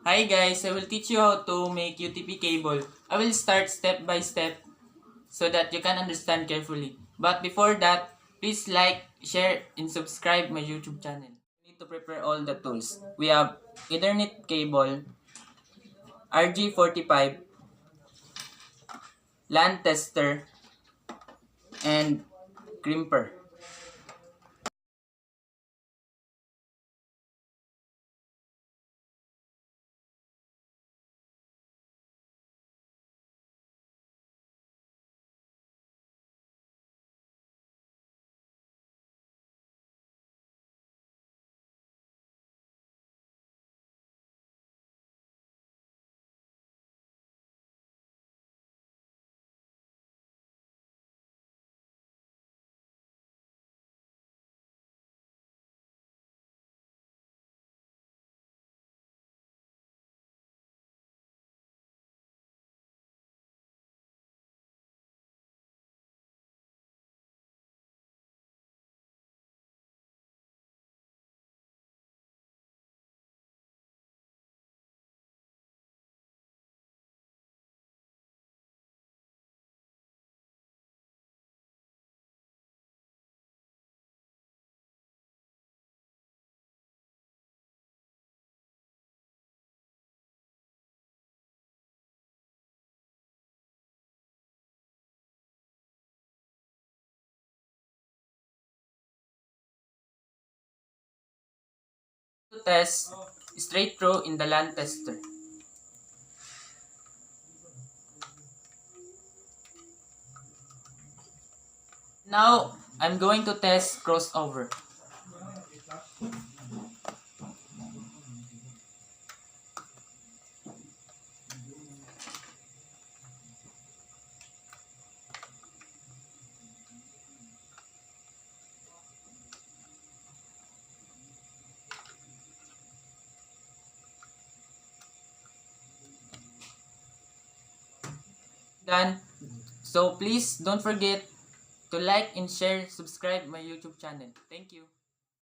Hi guys, I will teach you how to make UTP cable. I will start step by step so that you can understand carefully. But before that, please like, share, and subscribe my YouTube channel. We need to prepare all the tools. We have Ethernet cable, Rj45, LAN tester, and crimper. To test straight through in the LAN tester. Now, I'm going to test crossover. Done. So please don't forget to like and share, subscribe my YouTube channel. Thank you.